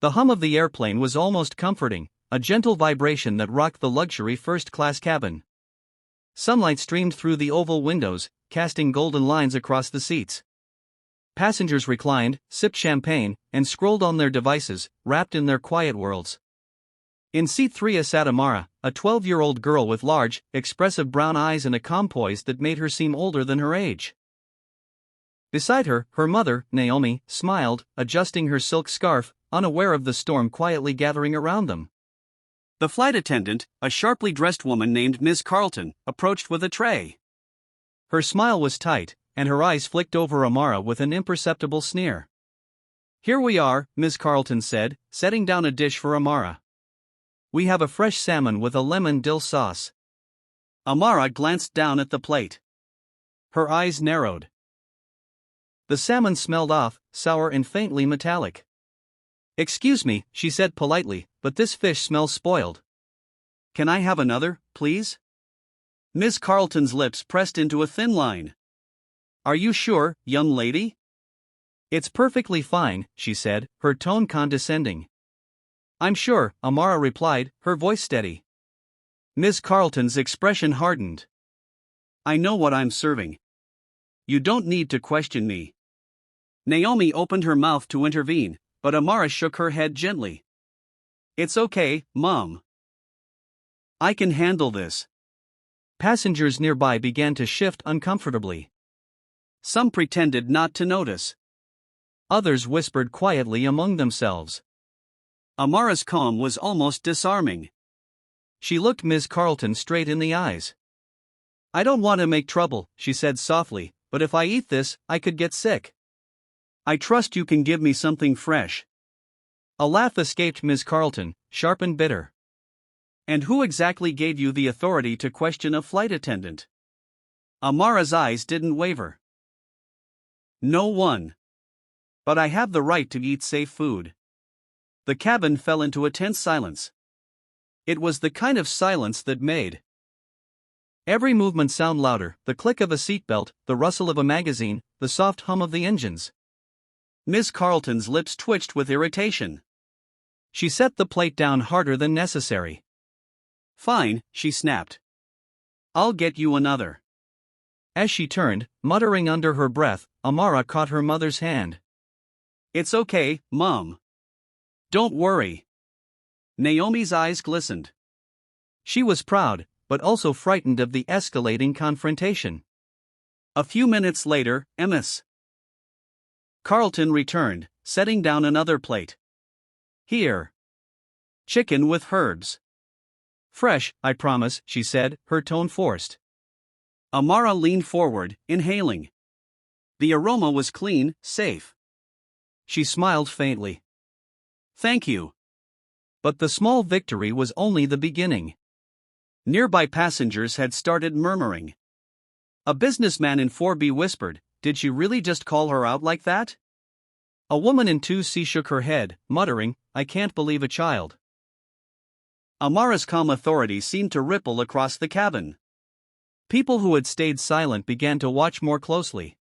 The hum of the airplane was almost comforting, a gentle vibration that rocked the luxury first-class cabin. Sunlight streamed through the oval windows, casting golden lines across the seats. Passengers reclined, sipped champagne, and scrolled on their devices, wrapped in their quiet worlds. In seat 3 sat Amara, a 12-year-old girl with large, expressive brown eyes and a calm poise that made her seem older than her age. Beside her, her mother, Naomi, smiled, adjusting her silk scarf, unaware of the storm quietly gathering around them. The flight attendant, a sharply dressed woman named Miss Carlton, approached with a tray. Her smile was tight, and her eyes flicked over Amara with an imperceptible sneer. "Here we are," Miss Carlton said, setting down a dish for Amara. "We have a fresh salmon with a lemon dill sauce." Amara glanced down at the plate. Her eyes narrowed. The salmon smelled off, sour and faintly metallic. "Excuse me," she said politely, "but this fish smells spoiled. Can I have another, please?" Miss Carlton's lips pressed into a thin line. "Are you sure, young lady?" "It's perfectly fine," she said, her tone condescending. "I'm sure," Amara replied, her voice steady. Miss Carlton's expression hardened. "I know what I'm serving. You don't need to question me." Naomi opened her mouth to intervene, but Amara shook her head gently. "It's okay, Mom. I can handle this." Passengers nearby began to shift uncomfortably. Some pretended not to notice. Others whispered quietly among themselves. Amara's calm was almost disarming. She looked Miss Carlton straight in the eyes. "I don't want to make trouble," she said softly, "but if I eat this, I could get sick. I trust you can give me something fresh." A laugh escaped Miss Carlton, sharp and bitter. "And who exactly gave you the authority to question a flight attendant?" Amara's eyes didn't waver. "No one. But I have the right to eat safe food." The cabin fell into a tense silence. It was the kind of silence that made every movement sound louder, the click of a seatbelt, the rustle of a magazine, the soft hum of the engines. Miss Carlton's lips twitched with irritation. She set the plate down harder than necessary. "Fine," she snapped. "I'll get you another." As she turned, muttering under her breath, Amara caught her mother's hand. "It's okay, Mom. Don't worry." Naomi's eyes glistened. She was proud, but also frightened of the escalating confrontation. A few minutes later, Miss Carlton returned, setting down another plate. "Here. Chicken with herbs. Fresh, I promise," she said, her tone forced. Amara leaned forward, inhaling. The aroma was clean, safe. She smiled faintly. "Thank you." But the small victory was only the beginning. Nearby passengers had started murmuring. A businessman in 4B whispered, "Did she really just call her out like that?" A woman in 2C shook her head, muttering, "I can't believe a child." Amara's calm authority seemed to ripple across the cabin. People who had stayed silent began to watch more closely.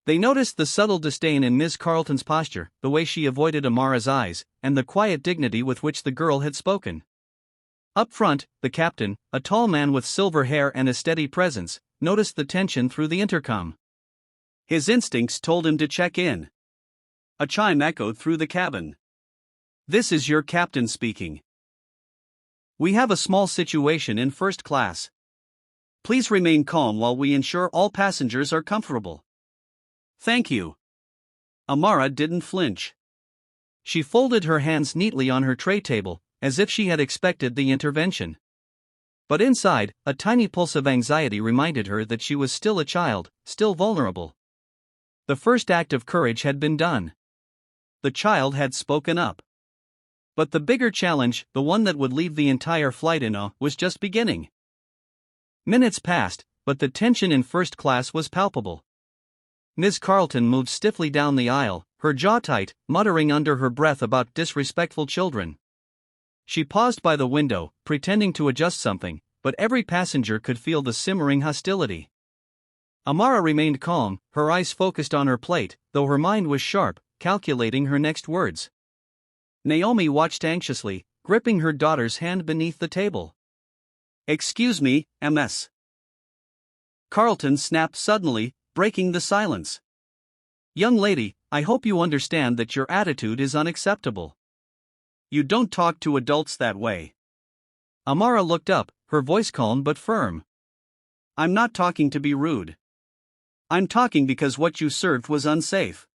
They noticed the subtle disdain in Miss Carlton's posture, the way she avoided Amara's eyes, and the quiet dignity with which the girl had spoken. Up front, the captain, a tall man with silver hair and a steady presence, noticed the tension through the intercom. His instincts told him to check in. A chime echoed through the cabin. "This is your captain speaking. We have a small situation in first class. Please remain calm while we ensure all passengers are comfortable." "Thank you." Amara didn't flinch. She folded her hands neatly on her tray table, as if she had expected the intervention. But inside, a tiny pulse of anxiety reminded her that she was still a child, still vulnerable. The first act of courage had been done. The child had spoken up. But the bigger challenge, the one that would leave the entire flight in awe, was just beginning. Minutes passed, but the tension in first class was palpable. Miss Carlton moved stiffly down the aisle, her jaw tight, muttering under her breath about disrespectful children. She paused by the window, pretending to adjust something, but every passenger could feel the simmering hostility. Amara remained calm, her eyes focused on her plate, though her mind was sharp, calculating her next words. Naomi watched anxiously, gripping her daughter's hand beneath the table. "Excuse me, Ms." Carlton snapped suddenly, breaking the silence. "Young lady, I hope you understand that your attitude is unacceptable. You don't talk to adults that way." Amara looked up, her voice calm but firm. "I'm not talking to be rude. I'm talking because what you served was unsafe.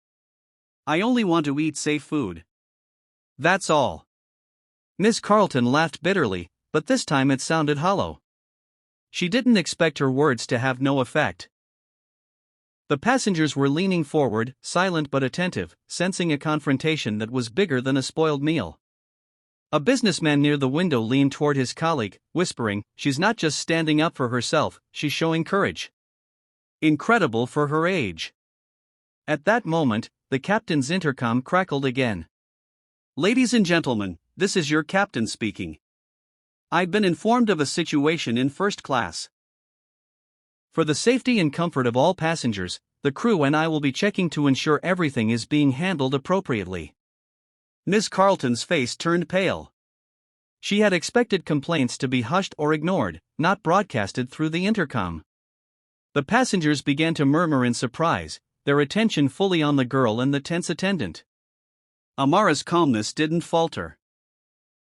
I only want to eat safe food. That's all." Miss Carlton laughed bitterly, but this time it sounded hollow. She didn't expect her words to have no effect. The passengers were leaning forward, silent but attentive, sensing a confrontation that was bigger than a spoiled meal. A businessman near the window leaned toward his colleague, whispering, "She's not just standing up for herself, she's showing courage. Incredible for her age." At that moment, the captain's intercom crackled again. "Ladies and gentlemen, this is your captain speaking. I've been informed of a situation in first class. For the safety and comfort of all passengers, the crew and I will be checking to ensure everything is being handled appropriately." Miss Carlton's face turned pale. She had expected complaints to be hushed or ignored, not broadcasted through the intercom. The passengers began to murmur in surprise, their attention fully on the girl and the tense attendant. Amara's calmness didn't falter.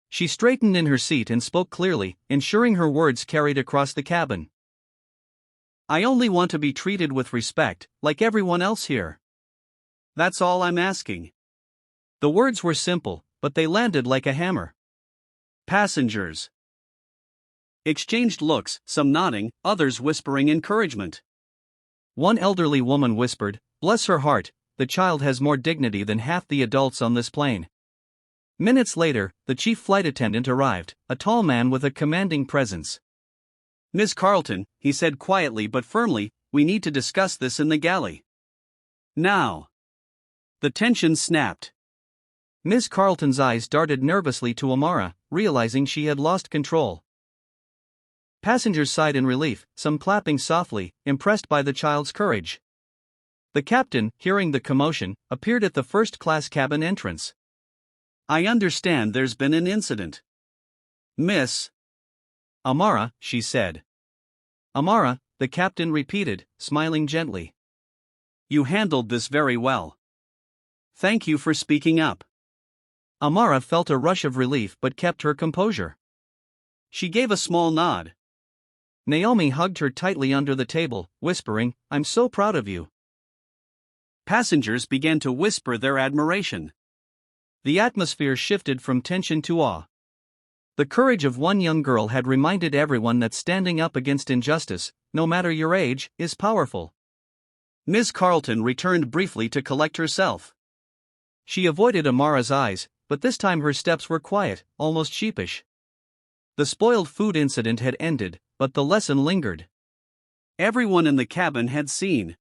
She straightened in her seat and spoke clearly, ensuring her words carried across the cabin. "I only want to be treated with respect, like everyone else here. That's all I'm asking." The words were simple, but they landed like a hammer. Passengers exchanged looks, some nodding, others whispering encouragement. One elderly woman whispered, "Bless her heart, the child has more dignity than half the adults on this plane." Minutes later, the chief flight attendant arrived, a tall man with a commanding presence. "Miss Carlton," he said quietly but firmly, "we need to discuss this in the galley. Now." The tension snapped. Miss Carlton's eyes darted nervously to Amara, realizing she had lost control. Passengers sighed in relief, some clapping softly, impressed by the child's courage. The captain, hearing the commotion, appeared at the first-class cabin entrance. "I understand there's been an incident. Miss Amara," she said. "Amara," the captain repeated, smiling gently. "You handled this very well. Thank you for speaking up." Amara felt a rush of relief but kept her composure. She gave a small nod. Naomi hugged her tightly under the table, whispering, "I'm so proud of you." Passengers began to whisper their admiration. The atmosphere shifted from tension to awe. The courage of one young girl had reminded everyone that standing up against injustice, no matter your age, is powerful. Miss Carlton returned briefly to collect herself. She avoided Amara's eyes, but this time her steps were quiet, almost sheepish. The spoiled food incident had ended, but the lesson lingered. Everyone in the cabin had seen.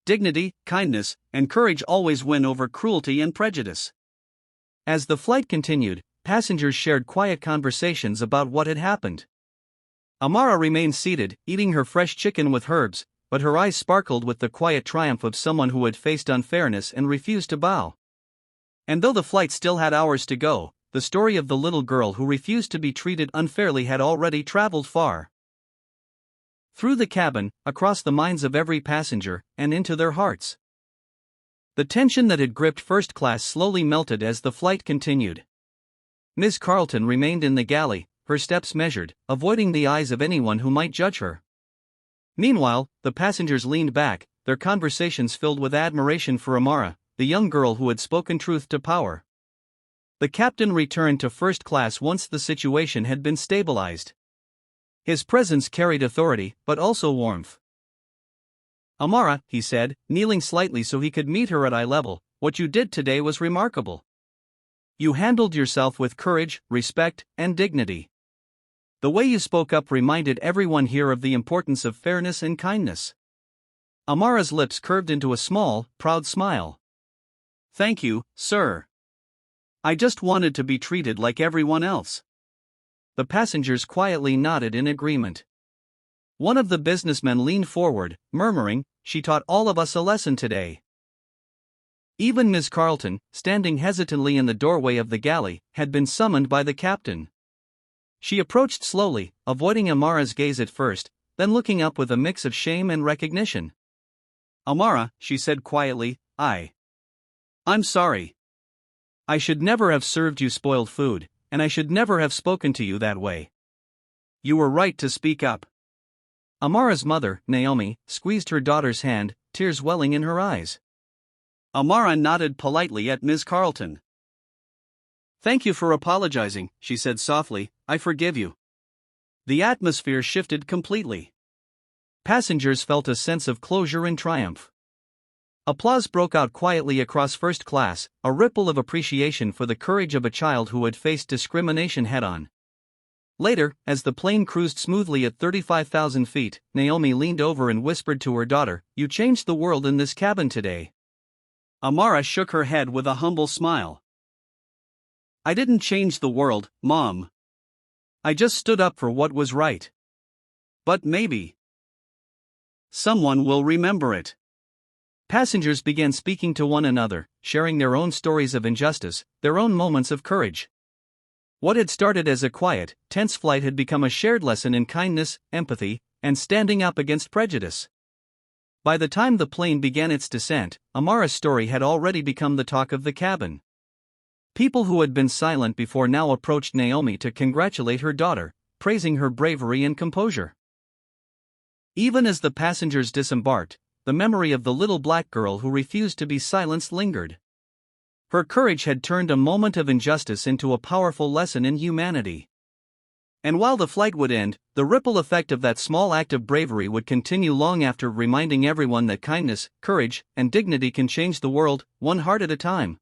Dignity, kindness, and courage always win over cruelty and prejudice. As the flight continued, passengers shared quiet conversations about what had happened. Amara remained seated, eating her fresh chicken with herbs, but her eyes sparkled with the quiet triumph of someone who had faced unfairness and refused to bow. And though the flight still had hours to go, the story of the little girl who refused to be treated unfairly had already traveled far. Through the cabin, across the minds of every passenger, and into their hearts. The tension that had gripped first class slowly melted as the flight continued. Miss Carlton remained in the galley, her steps measured, avoiding the eyes of anyone who might judge her. Meanwhile, the passengers leaned back, their conversations filled with admiration for Amara, the young girl who had spoken truth to power. The captain returned to first class once the situation had been stabilized. His presence carried authority, but also warmth. "Amara," he said, kneeling slightly so he could meet her at eye level, "what you did today was remarkable. You handled yourself with courage, respect, and dignity. The way you spoke up reminded everyone here of the importance of fairness and kindness." Amara's lips curved into a small, proud smile. "Thank you, sir. I just wanted to be treated like everyone else." The passengers quietly nodded in agreement. One of the businessmen leaned forward, murmuring, "She taught all of us a lesson today." Even Miss Carleton, standing hesitantly in the doorway of the galley, had been summoned by the captain. She approached slowly, avoiding Amara's gaze at first, then looking up with a mix of shame and recognition. "Amara," she said quietly, I'm sorry. I should never have served you spoiled food, and I should never have spoken to you that way. You were right to speak up." Amara's mother, Naomi, squeezed her daughter's hand, tears welling in her eyes. Amara nodded politely at Ms. Carleton. "Thank you for apologizing," she said softly, "I forgive you." The atmosphere shifted completely. Passengers felt a sense of closure and triumph. Applause broke out quietly across first class, a ripple of appreciation for the courage of a child who had faced discrimination head-on. Later, as the plane cruised smoothly at 35,000 feet, Naomi leaned over and whispered to her daughter, "You changed the world in this cabin today." Amara shook her head with a humble smile. "I didn't change the world, Mom. I just stood up for what was right. But maybe someone will remember it." Passengers began speaking to one another, sharing their own stories of injustice, their own moments of courage. What had started as a quiet, tense flight had become a shared lesson in kindness, empathy, and standing up against prejudice. By the time the plane began its descent, Amara's story had already become the talk of the cabin. People who had been silent before now approached Naomi to congratulate her daughter, praising her bravery and composure. Even as the passengers disembarked, the memory of the little black girl who refused to be silenced lingered. Her courage had turned a moment of injustice into a powerful lesson in humanity. And while the flight would end, the ripple effect of that small act of bravery would continue long after, reminding everyone that kindness, courage, and dignity can change the world, one heart at a time.